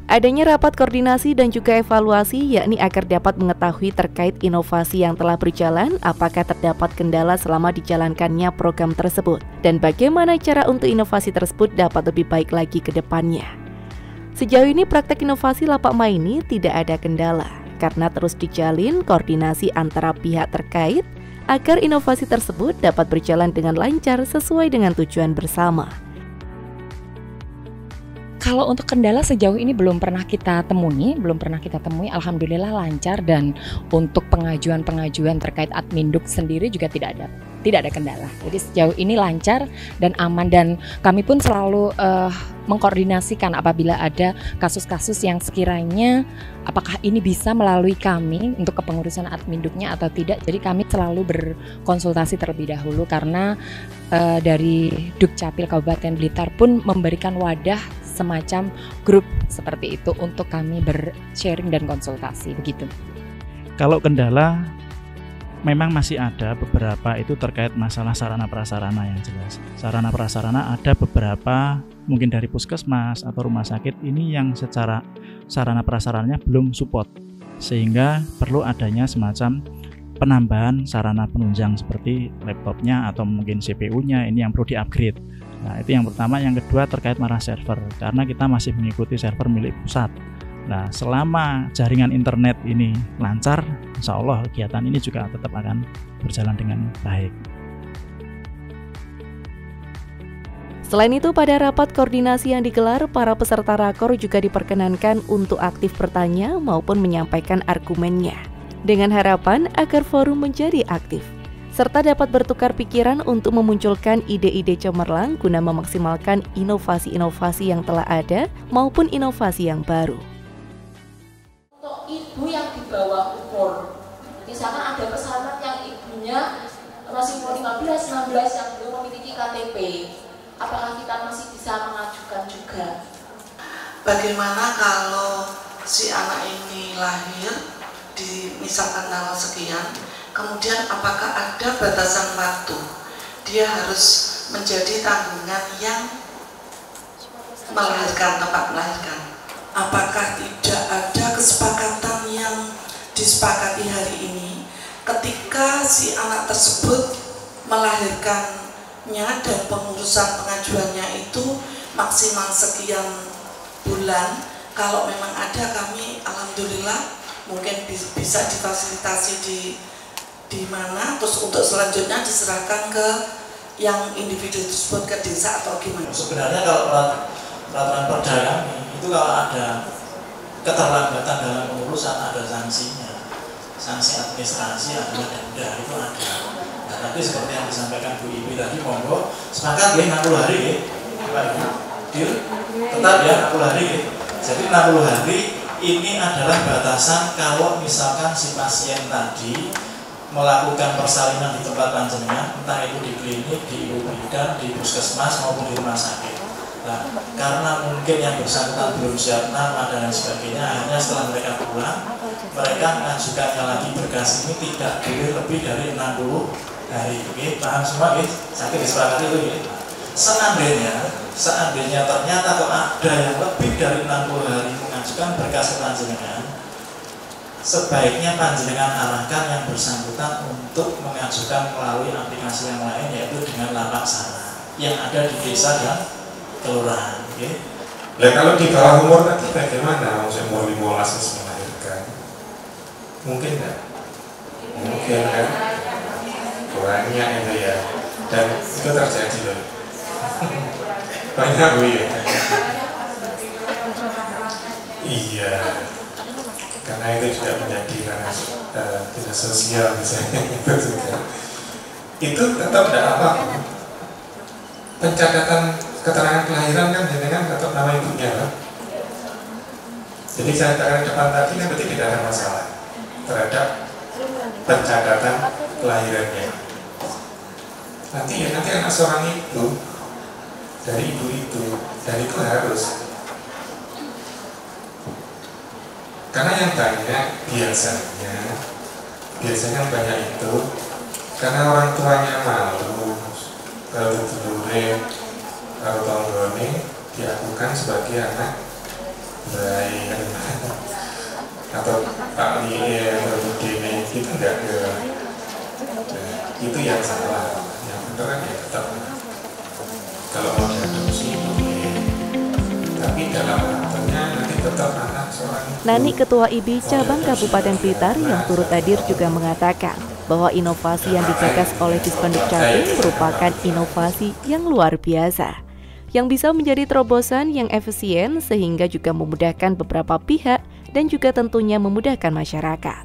Adanya rapat koordinasi dan juga evaluasi yakni agar dapat mengetahui terkait inovasi yang telah berjalan, apakah terdapat kendala selama dijalankannya program tersebut, dan bagaimana cara untuk inovasi tersebut dapat lebih baik lagi ke depannya. Sejauh ini praktek inovasi Lapak Maini tidak ada kendala, karena terus dijalin koordinasi antara pihak terkait agar inovasi tersebut dapat berjalan dengan lancar sesuai dengan tujuan bersama. Kalau untuk kendala sejauh ini belum pernah kita temui, alhamdulillah lancar, dan untuk pengajuan terkait Adminduk sendiri juga tidak ada kendala. Jadi sejauh ini lancar dan aman, dan kami pun selalu mengkoordinasikan apabila ada kasus-kasus yang sekiranya apakah ini bisa melalui kami untuk kepengurusan Adminduknya atau tidak. Jadi kami selalu berkonsultasi terlebih dahulu, karena dari Dukcapil Kabupaten Blitar pun memberikan wadah semacam grup seperti itu untuk kami bersharing dan konsultasi, begitu. Kalau kendala memang masih ada beberapa, itu terkait masalah sarana prasarana yang jelas. Sarana prasarana ada beberapa mungkin dari puskesmas atau rumah sakit ini yang secara sarana prasarananya belum support, sehingga perlu adanya semacam penambahan sarana penunjang seperti laptopnya atau mungkin CPU-nya, ini yang perlu di-upgrade. Nah, itu yang pertama. Yang kedua terkait marah server, karena kita masih mengikuti server milik pusat. Nah, selama jaringan internet ini lancar, insya Allah kegiatan ini juga tetap akan berjalan dengan baik. Selain itu, pada rapat koordinasi yang digelar, para peserta rakor juga diperkenankan untuk aktif bertanya maupun menyampaikan argumennya, dengan harapan agar forum menjadi aktif, serta dapat bertukar pikiran untuk memunculkan ide-ide cemerlang guna memaksimalkan inovasi-inovasi yang telah ada maupun inovasi yang baru. Untuk ibu yang di bawah umur, misalkan ada pesanan yang ibunya masih umur 15-16 yang belum memiliki KTP, apakah kita masih bisa mengajukan juga? Bagaimana kalau si anak ini lahir di misalkan tanggal sekian, kemudian apakah ada batasan waktu dia harus menjadi tanggungan yang melahirkan, tempat melahirkan? Apakah tidak ada kesepakatan yang disepakati hari ini ketika si anak tersebut melahirkannya dan pengurusan pengajuannya itu maksimal sekian bulan? Kalau memang ada, kami alhamdulillah mungkin bisa difasilitasi di mana, terus untuk selanjutnya diserahkan ke yang individu tersebut, ke desa atau gimana? Sebenarnya kalau peraturan Perda kami itu kalau ada keterlambatan dalam pengurusan ada sanksinya. Sanksi administrasi adalah denda, itu ada. Nah, nanti seperti yang disampaikan Bu Ibi tadi, monggo sepakat ya 60 hari ya, Pak Ibu. Deal, tetap ya 60 hari ya. Jadi 60 hari ini adalah batasan kalau misalkan si pasien tadi melakukan persalinan di tempat panjenengan, entah itu di klinik, di ibu bidan, di puskesmas maupun di rumah sakit. Nah, karena mungkin yang bersangkutan belum siap nama dan lain sebagainya, akhirnya setelah mereka pulang, mereka mengajukannya lagi berkas ini tidak boleh lebih dari 60 hari. Oke, paham semua? Oke, sakit disepakati itu ya. Seandainya ternyata kok ada yang lebih dari 60 hari mengajukan berkas panjenengan, sebaiknya panjenengan arahkan yang bersangkutan untuk mengajukan melalui aplikasi yang lain, yaitu dengan lapak sana yang ada di desa dan kelurahan. Okay. Nah, kalau di bawah umur tadi bagaimana? Maksudnya umur 15 harus melahirkan? Mungkin nggak? Mungkin kan? Kurangnya itu ya. Dan itu terjadi loh. Banyak Bu ya. Iya. Karena itu juga menjadi ranah dinas sosial misalnya itu tetap tidak apa, pencatatan keterangan kelahiran kan dengan tetap nama ibunya kan? Jadi saya katakan depan tadi kan berarti tidak ada masalah terhadap pencatatan kelahirannya. Nanti anak seorang ibu dari ibu itu, dan itu harus. Karena yang banyak biasanya banyak itu karena orang tuanya malu kalau dulure kalau tonggone diakukan sebagai anak Berai atau Pak Lie atau Dini, kita nggak ke itu yang salah. Yang benar kan ya tetap kalau mau diadopsi boleh, tapi dalam karakternya nanti tetap anak seorang. Nani, Ketua IB Cabang Kabupaten Blitar yang turut hadir juga mengatakan bahwa inovasi yang digagas oleh Dispenduk Capil merupakan inovasi yang luar biasa, yang bisa menjadi terobosan yang efisien sehingga juga memudahkan beberapa pihak dan juga tentunya memudahkan masyarakat.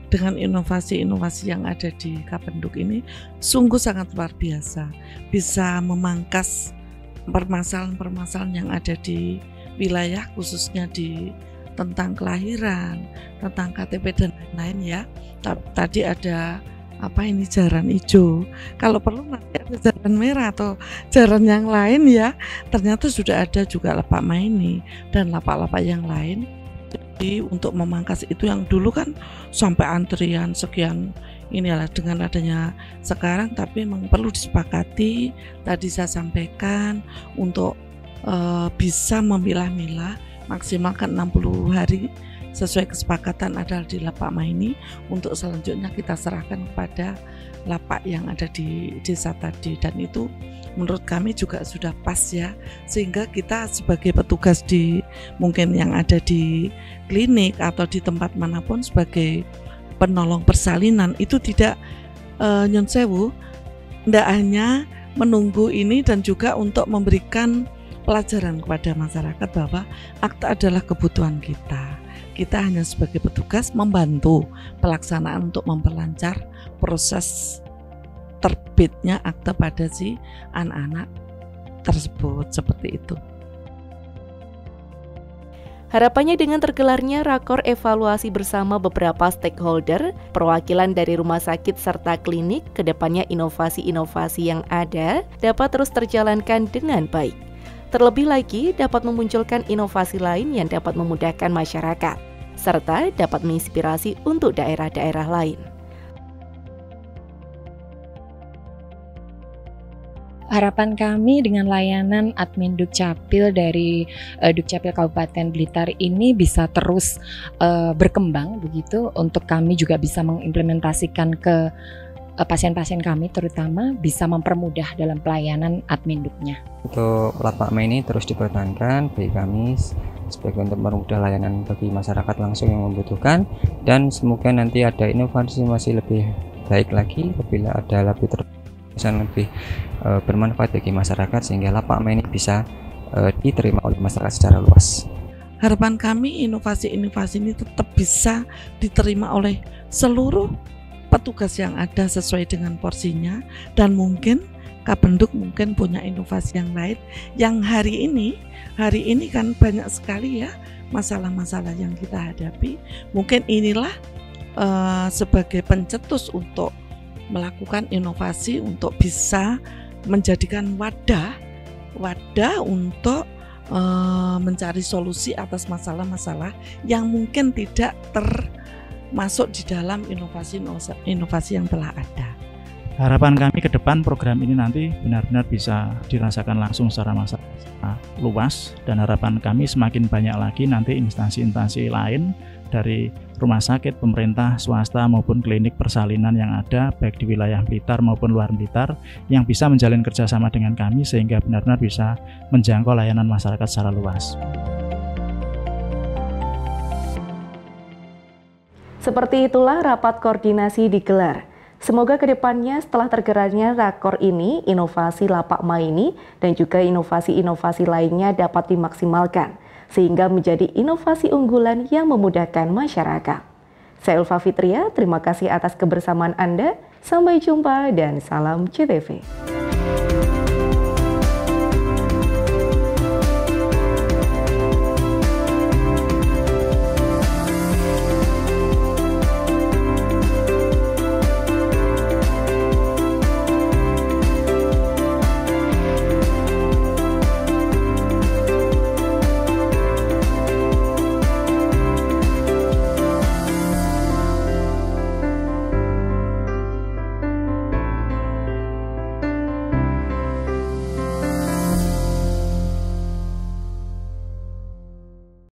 Dengan inovasi-inovasi yang ada di Kapenduk ini sungguh sangat luar biasa, bisa memangkas permasalahan-permasalahan yang ada di wilayah, khususnya di tentang kelahiran, tentang KTP dan lain-lain ya. Tadi ada jaran hijau, kalau perlu nanti ada jaran merah atau jaran yang lain ya. Ternyata sudah ada juga lapak maini dan lapak-lapak yang lain. Jadi untuk memangkas itu yang dulu kan sampai antrian sekian, inilah dengan adanya sekarang, tapi memang perlu disepakati. Tadi saya sampaikan untuk bisa memilah-milah maksimalkan 60 hari sesuai kesepakatan adalah di lapak maini, untuk selanjutnya kita serahkan kepada lapak yang ada di desa tadi, dan itu menurut kami juga sudah pas ya, sehingga kita sebagai petugas di mungkin yang ada di klinik atau di tempat manapun sebagai penolong persalinan itu tidak nyun sewu, tidak hanya menunggu ini, dan juga untuk memberikan pelajaran kepada masyarakat bahwa akta adalah kebutuhan kita. Kita hanya sebagai petugas membantu pelaksanaan untuk memperlancar proses terbitnya akta pada si anak-anak tersebut, seperti itu. Harapannya dengan tergelarnya rakor evaluasi bersama beberapa stakeholder, perwakilan dari rumah sakit serta klinik, kedepannya inovasi-inovasi yang ada dapat terus terjalankan dengan baik. Terlebih lagi dapat memunculkan inovasi lain yang dapat memudahkan masyarakat, serta dapat menginspirasi untuk daerah-daerah lain. Harapan kami dengan layanan admin Dukcapil dari Dukcapil Kabupaten Blitar ini bisa terus berkembang begitu, untuk kami juga bisa mengimplementasikan ke pasien-pasien kami, terutama bisa mempermudah dalam pelayanan admin Duknya. Untuk lapak maini terus dipertahankan bagi kami sebagai untuk mempermudah layanan bagi masyarakat langsung yang membutuhkan, dan semoga nanti ada inovasi masih lebih baik lagi apabila ada lebih bermanfaat bagi masyarakat, sehingga lapak maini bisa diterima oleh masyarakat secara luas. Harapan kami inovasi-inovasi ini tetap bisa diterima oleh seluruh petugas yang ada sesuai dengan porsinya, dan mungkin Kapenduk mungkin punya inovasi yang lain yang hari ini kan banyak sekali ya masalah-masalah yang kita hadapi. Mungkin inilah sebagai pencetus untuk melakukan inovasi untuk bisa menjadikan wadah untuk mencari solusi atas masalah-masalah yang mungkin tidak termasuk di dalam inovasi yang telah ada. Harapan kami ke depan program ini nanti benar-benar bisa dirasakan langsung secara luas, dan harapan kami semakin banyak lagi nanti instansi-instansi lain dari rumah sakit, pemerintah, swasta maupun klinik persalinan yang ada baik di wilayah Blitar maupun luar Blitar yang bisa menjalin kerjasama dengan kami sehingga benar-benar bisa menjangkau layanan masyarakat secara luas. Seperti itulah rapat koordinasi digelar. Semoga kedepannya setelah tergelarnya rakor ini, inovasi lapak maini dan juga inovasi-inovasi lainnya dapat dimaksimalkan, sehingga menjadi inovasi unggulan yang memudahkan masyarakat. Saya Ulfa Fitria, terima kasih atas kebersamaan Anda. Sampai jumpa dan salam CTV.